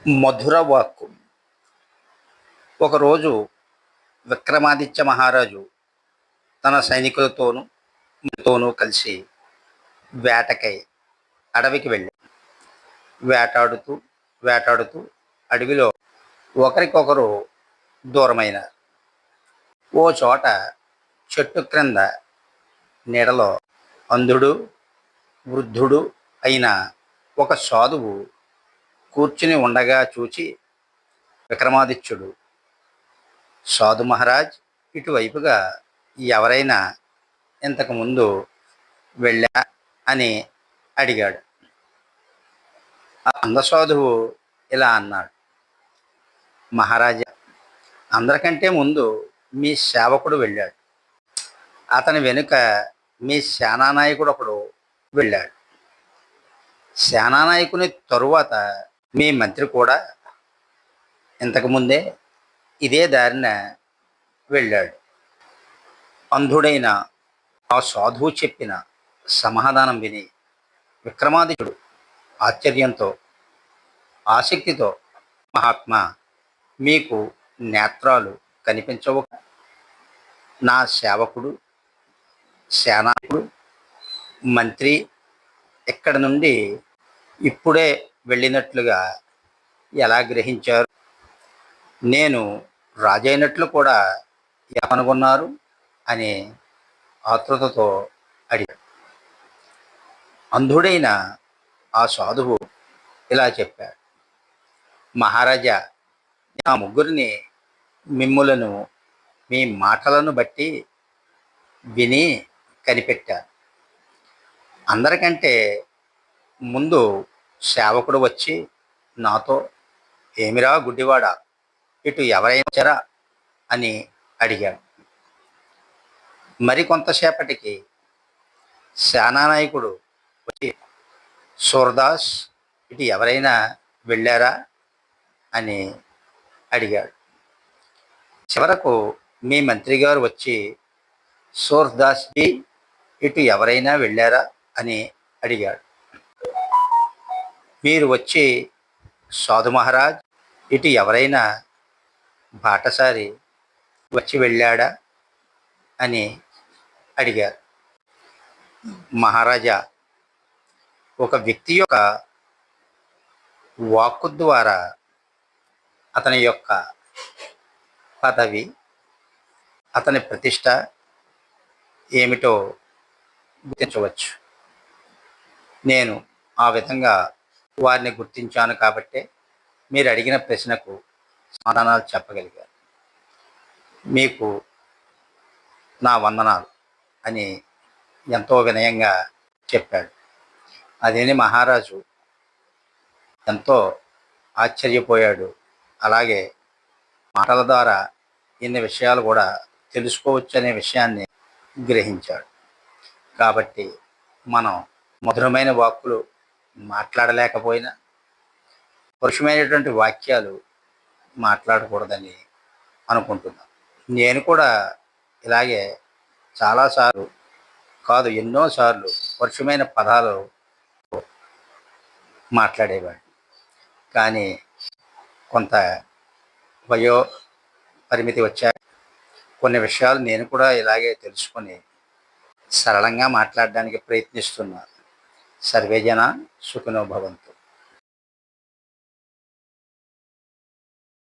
మధుర వాక్కు. ఒకరోజు విక్రమాదిత్య మహారాజు తన సైనికులతోనూ కలిసి వేటకై అడవికి వెళ్ళాడు. వేటాడుతూ వేటాడుతూ అడవిలో ఒకరికొకరు దూరమైనారు. ఓ చోట చెట్టు క్రింద నీడలో అంధుడు వృద్ధుడు అయిన ఒక సాధువు కూర్చుని ఉండగా చూచి విక్రమాదిత్యుడు, సాధు మహారాజ్, ఇటువైపుగా ఎవరైనా ఇంతకుముందు వెళ్ళా అని అడిగాడు. ఆ అందసాధువు ఇలా అన్నాడు: మహారాజా, అందరికంటే ముందు మీ సేవకుడు వెళ్ళాడు. అతని వెనుక మీ సేనానాయకుడు ఒకడు వెళ్ళాడు. సేనానాయకుని తరువాత మీ మంత్రి కూడా ఇంతకుముందే ఇదే దారిన వెళ్ళాడు. అంధుడైన ఆ సాధువు చెప్పిన సమాధానం విని విక్రమాదిత్యుడు ఆశ్చర్యంతో, ఆసక్తితో, మహాత్మా, మీకు నేత్రాలు కనిపించవు? నా సేవకుడు, సేనాకుడు, మంత్రి ఇక్కడ నుండి ఇప్పుడే వెళ్ళినట్లుగా ఎలా గ్రహించారు? నేను రాజైనట్లు కూడా ఏమనుకున్నారు అని ఆతృతతో అడిగాడు. అంధుడైన ఆ సాధువు ఇలా చెప్పాడు: మహారాజా, ఆ ముగ్గురిని మిమ్ములను మీ మాటలను బట్టి విని కనిపెట్టాను. అందరికంటే ముందు సేవకుడు వచ్చి నాతో, ఏమిరా గుడ్డివాడా, ఇటు ఎవరైనా వచ్చారా అని అడిగాడు. మరికొంతసేపటికి సేనానాయకుడు వచ్చి, సూర్దాస్, ఇటు ఎవరైనా వెళ్ళారా అని అడిగాడు. చివరకు మీ మంత్రి గారు వచ్చి, సూర్దాస్జీ, ఇటు ఎవరైనా వెళ్ళారా అని అడిగాడు. మీరు వచ్చి, సాధు మహారాజ్, ఇటు ఎవరైనా బాటసారి వచ్చి వెళ్ళాడా అని అడిగారు. మహారాజా, ఒక వ్యక్తి యొక్క వాక్కు ద్వారా అతని యొక్క పదవి, అతని ప్రతిష్ట ఏమిటో గుర్తించవచ్చు. నేను ఆ విధంగా వారిని గుర్తించాను కాబట్టే మీరు అడిగిన ప్రశ్నకు సమాధానాలు చెప్పగలిగారు. మీకు నా వందనాలు అని ఎంతో వినయంగా చెప్పాడు. అదేని మహారాజు ఎంతో ఆశ్చర్యపోయాడు. అలాగే మాటల ద్వారా ఇన్ని విషయాలు కూడా తెలుసుకోవచ్చు అనే విషయాన్ని గ్రహించాడు. కాబట్టి మనం మధురమైన వాక్కులు మాట్లాడలేకపోయినా పరుషమైనటువంటి వాక్యాలు మాట్లాడకూడదని అనుకుంటున్నాను. నేను కూడా ఇలాగే చాలాసార్లు కాదు, ఎన్నోసార్లు పరుషమైన పదాలు మాట్లాడేవాడు. కానీ కొంత వయో పరిమితి వచ్చాక కొన్ని విషయాలు నేను కూడా ఇలాగే తెలుసుకొని సరళంగా మాట్లాడడానికి ప్రయత్నిస్తున్నాను. సర్వే జన సుఖినో భవంతు.